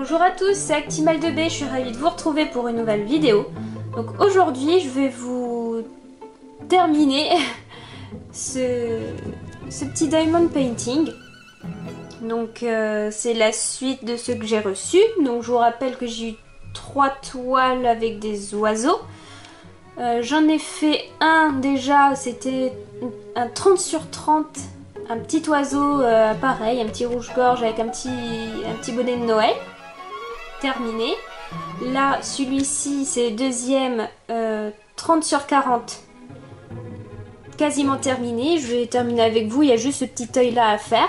Bonjour à tous, c'est Actimal2B, je suis ravie de vous retrouver pour une nouvelle vidéo. Donc aujourd'hui je vais vous terminer ce petit diamond painting. Donc c'est la suite de ce que j'ai reçu. Donc je vous rappelle que j'ai eu 3 toiles avec des oiseaux. J'en ai fait un déjà, c'était un 30 sur 30, un petit oiseau pareil, un petit rouge-gorge avec un petit bonnet de Noël. Terminé. Là, celui-ci, c'est le deuxième 30 sur 40. Quasiment terminé. Je vais terminer avec vous. Il y a juste ce petit œil là à faire.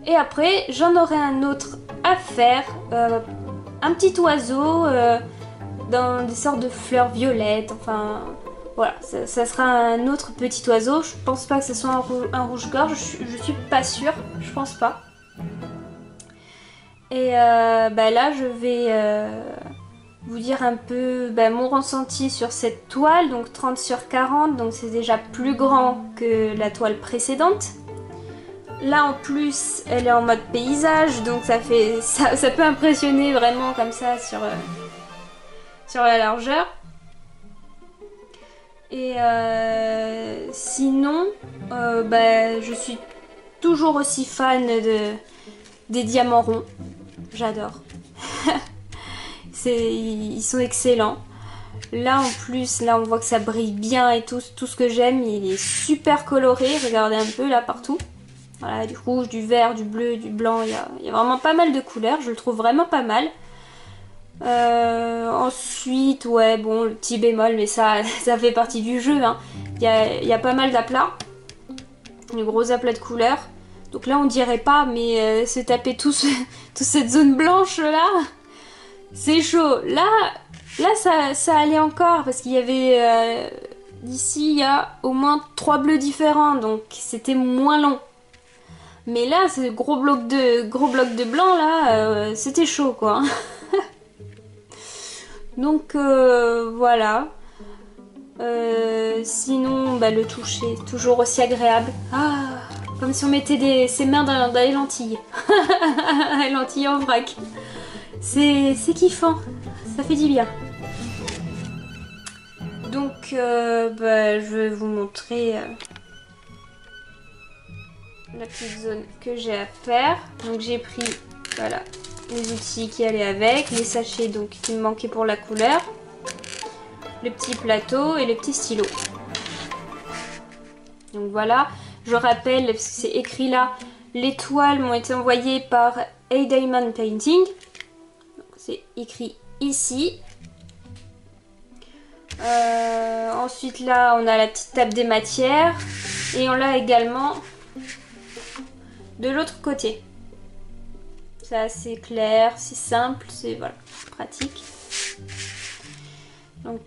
Et après, j'en aurai un autre à faire. Un petit oiseau dans des sortes de fleurs violettes. Enfin, voilà. Ça sera un autre petit oiseau. Je pense pas que ce soit un rouge-gorge. Je suis pas sûre. Je pense pas. Et là, je vais vous dire un peu mon ressenti sur cette toile, donc 30 sur 40, donc c'est déjà plus grand que la toile précédente. Là, en plus, elle est en mode paysage, donc ça peut impressionner vraiment comme ça sur la largeur. Et sinon, je suis toujours aussi fan des diamants ronds. J'adore. Ils sont excellents. Là en plus, là on voit que ça brille bien et tout ce que j'aime. Il est super coloré. Regardez un peu là partout. Voilà, du rouge, du vert, du bleu, du blanc. Il y a vraiment pas mal de couleurs. Je le trouve vraiment pas mal. Ensuite, ouais, bon, le petit bémol, mais ça fait partie du jeu. Hein. Il y a pas mal d'aplats. De gros aplats de couleurs. Donc là on dirait pas, mais se taper toute cette zone blanche là, c'est chaud. Là ça allait encore parce qu'il y avait d'ici il y a au moins 3 bleus différents, donc c'était moins long. Mais là ce gros bloc de blanc là, c'était chaud quoi. Donc voilà. Sinon le toucher toujours aussi agréable. Comme si on mettait ses mains dans les lentilles. Les lentilles en vrac. C'est kiffant. Ça fait du bien. Donc, je vais vous montrer la petite zone que j'ai à faire. Donc, j'ai pris, voilà, les outils qui allaient avec. Les sachets donc qui me manquaient pour la couleur. Le petit plateau et le petit stylo. Donc, voilà. Je rappelle, parce que c'est écrit là, les toiles m'ont été envoyées par A-Diamond Painting. C'est écrit ici. Ensuite là, on a la petite table des matières. Et on l'a également de l'autre côté. C'est assez clair, c'est simple, c'est voilà, pratique. Donc,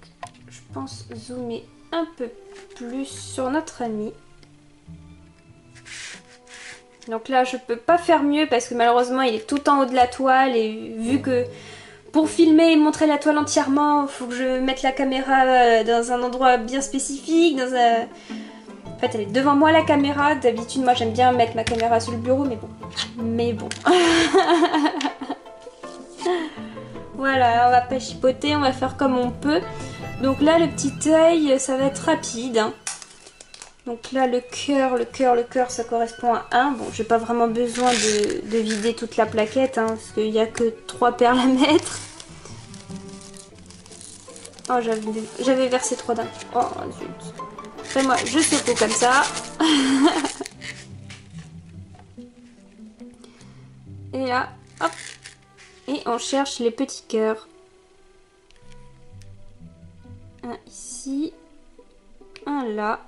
je pense zoomer un peu plus sur notre ami. Donc là je peux pas faire mieux parce que malheureusement il est tout en haut de la toile et vu que pour filmer et montrer la toile entièrement il faut que je mette la caméra dans un endroit bien spécifique, En fait elle est devant moi la caméra, d'habitude moi j'aime bien mettre ma caméra sur le bureau mais bon. Voilà, on va pas chipoter, on va faire comme on peut. Donc là le petit œil ça va être rapide hein. Donc là le cœur ça correspond à 1. Bon j'ai pas vraiment besoin de vider toute la plaquette hein, parce qu'il n'y a que 3 perles à mettre. Oh j'avais versé 3 d'un. Oh zut. Après moi je secoue comme ça. Et là hop. Et on cherche les petits cœurs. Un ici. Un là.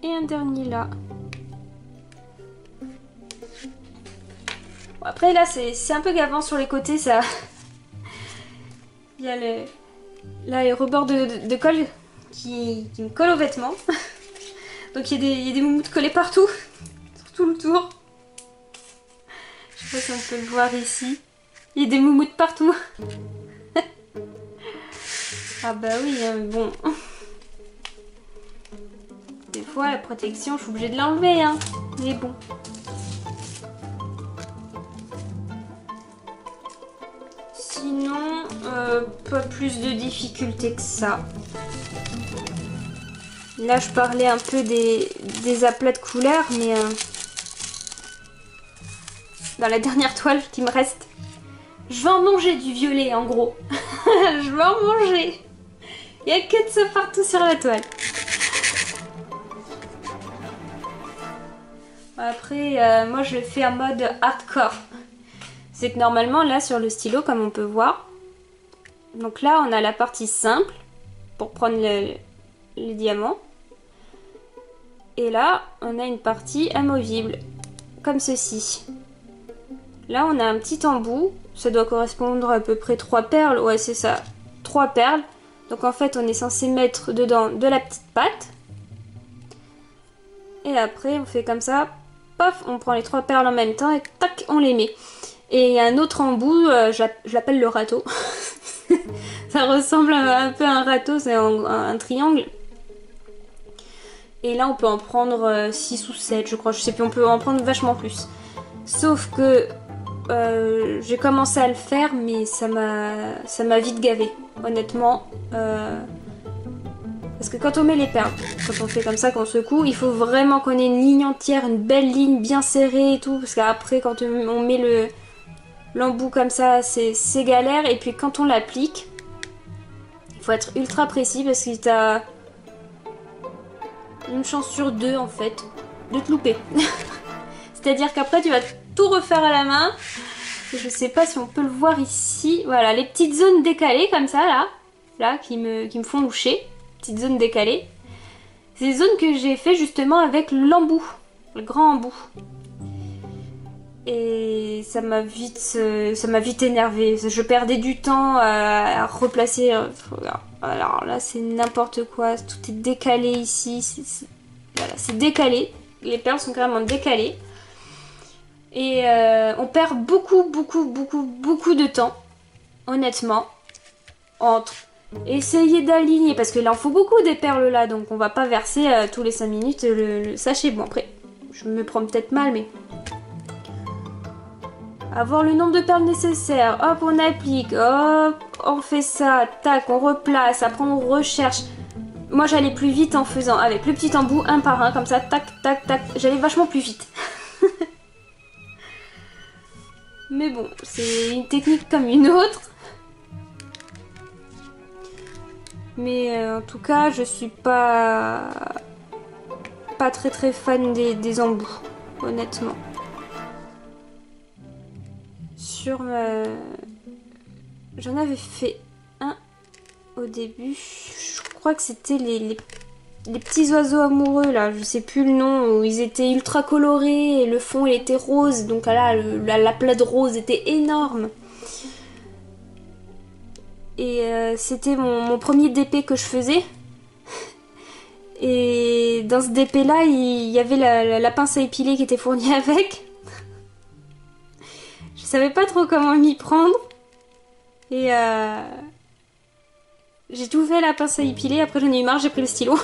Et un dernier là. Bon, après là c'est un peu gavant sur les côtés ça. Il y a les rebords de colle qui me collent aux vêtements. Donc il y a des moumoutes collées partout. Sur tout le tour. Je sais pas si on peut le voir ici. Il y a des moumoutes partout. Ah bah oui hein, bon. Des fois la protection je suis obligée de l'enlever hein. Mais bon. Sinon, pas plus de difficultés que ça. Là, je parlais un peu des aplats de couleurs, mais dans la dernière toile qui me reste, je vais en manger du violet, en gros. Je vais en manger. Il n'y a que de ça partout sur la toile. Après, moi, je le fais en mode hardcore. C'est que normalement, là, sur le stylo, comme on peut voir, donc là, on a la partie simple pour prendre les diamants. Et là, on a une partie amovible, comme ceci. Là, on a un petit embout. Ça doit correspondre à peu près 3 perles. Ouais, c'est ça. 3 perles. Donc en fait, on est censé mettre dedans de la petite pâte. Et après, on fait comme ça. Paf, on prend les 3 perles en même temps et tac, on les met. Et il y a un autre embout, je l'appelle le râteau. Ça ressemble un peu à un râteau, c'est un triangle. Et là, on peut en prendre 6 ou 7, je crois. Je sais plus, on peut en prendre vachement plus. Sauf que j'ai commencé à le faire, mais ça m'a vite gavé, honnêtement. Parce que quand on met les perles, quand on fait comme ça, qu'on secoue, il faut vraiment qu'on ait une ligne entière, une belle ligne bien serrée et tout. Parce qu'après, quand on met l'embout comme ça, c'est galère. Et puis quand on l'applique, il faut être ultra précis parce que t'as une chance sur 2 en fait de te louper. C'est-à-dire qu'après tu vas tout refaire à la main. Je sais pas si on peut le voir ici. Voilà, les petites zones décalées comme ça là qui me font loucher. Petites zones décalées. C'est des zones que j'ai fait justement avec l'embout, le grand embout. Et ça m'a vite énervé. Je perdais du temps à replacer. Alors là, c'est n'importe quoi. Tout est décalé ici. Voilà, c'est décalé. Les perles sont carrément décalées. Et on perd beaucoup de temps, honnêtement, entre essayer d'aligner. Parce que là, il en faut beaucoup des perles là. Donc on va pas verser tous les 5 minutes le sachet. Bon, après, je me prends peut-être mal, mais... Avoir le nombre de perles nécessaires, hop on applique, hop on fait ça, tac on replace, après on recherche. Moi j'allais plus vite en faisant avec le petit embout un par un comme ça, tac tac tac, j'allais vachement plus vite. Mais bon, c'est une technique comme une autre. Mais en tout cas je suis pas très fan des embouts, honnêtement. J'en avais fait un au début, je crois que c'était les petits oiseaux amoureux là, je sais plus le nom, où ils étaient ultra colorés et le fond il était rose, donc là l'aplat de rose était énorme. Et c'était mon premier DP que je faisais. Et dans ce DP là, il y avait la pince à épiler qui était fournie avec. Je savais pas trop comment m'y prendre. Et j'ai tout fait la pince à épiler, après j'en ai eu marre, j'ai pris le stylo.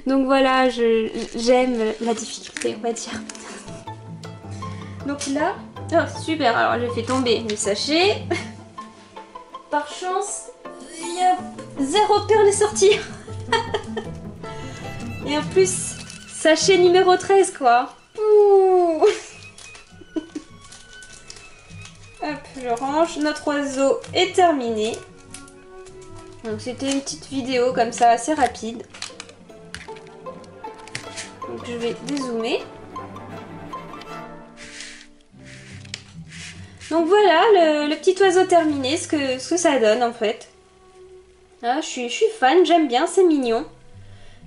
Donc voilà, j'aime la difficulté, on va dire. Donc là, oh super, alors j'ai fait tomber le sachet. Par chance, il y a 0 perle sortie. Et en plus, sachet numéro 13 quoi. Ouh. Hop, je range. Notre oiseau est terminé. Donc c'était une petite vidéo comme ça assez rapide. Donc je vais dézoomer. Donc voilà le petit oiseau terminé, ce que ça donne en fait. Ah, je suis fan, j'aime bien, c'est mignon.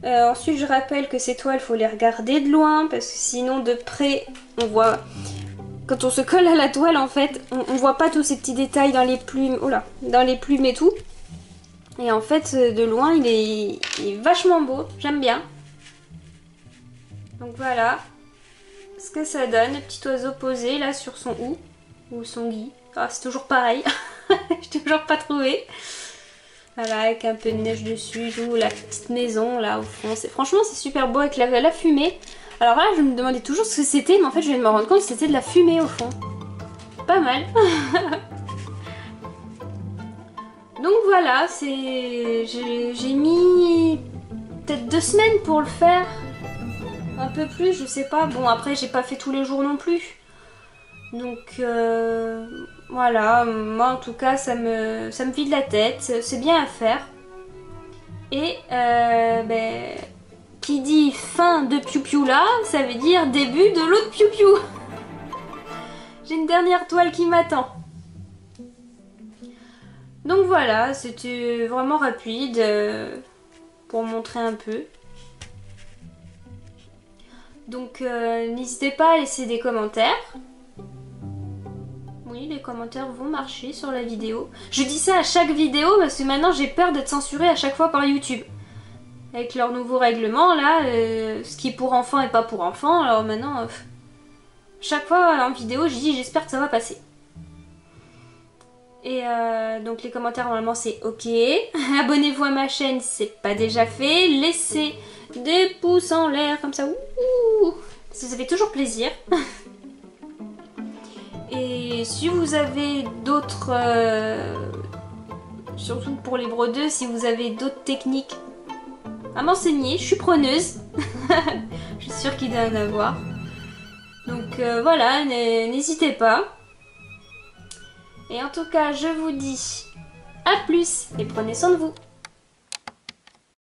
Ensuite je rappelle que ces toiles, il faut les regarder de loin parce que sinon de près on voit... Quand on se colle à la toile, en fait, on voit pas tous ces petits détails dans les plumes, dans les plumes et tout. Et en fait, de loin, il est vachement beau. J'aime bien. Donc voilà ce que ça donne. Le petit oiseau posé là sur son hou ou son gui. Ah, c'est toujours pareil. Je n'ai toujours pas trouvé. Voilà, avec un peu de neige dessus, tout, la petite maison là au fond. Franchement, c'est super beau avec la fumée. Alors là, je me demandais toujours ce que c'était, mais en fait, je viens de me rendre compte que c'était de la fumée au fond. pas mal. Donc voilà, j'ai mis peut-être 2 semaines pour le faire. Un peu plus, je sais pas. Bon, après, j'ai pas fait tous les jours non plus. Donc voilà, moi en tout cas, ça me vide la tête. C'est bien à faire. Et ben, qui dit fin de Piu Piu là, ça veut dire début de l'autre Piu Piu. J'ai une dernière toile qui m'attend. Donc voilà, c'était vraiment rapide pour montrer un peu. Donc n'hésitez pas à laisser des commentaires. Oui, les commentaires vont marcher sur la vidéo. Je dis ça à chaque vidéo parce que maintenant j'ai peur d'être censurée à chaque fois par YouTube. Avec leur nouveau règlement là, ce qui est pour enfants et pas pour enfants. Alors maintenant, chaque fois en vidéo je dis j'espère que ça va passer. Et donc les commentaires normalement c'est ok. Abonnez-vous à ma chaîne si c'est pas déjà fait. Laissez des pouces en l'air comme ça. Ouh, ça fait toujours plaisir. Et si vous avez d'autres... surtout pour les brodeux, si vous avez d'autres techniques à m'enseigner, je suis preneuse. Je suis sûre qu'il doit en avoir. Donc voilà, n'hésitez pas. Et en tout cas, je vous dis à plus et prenez soin de vous.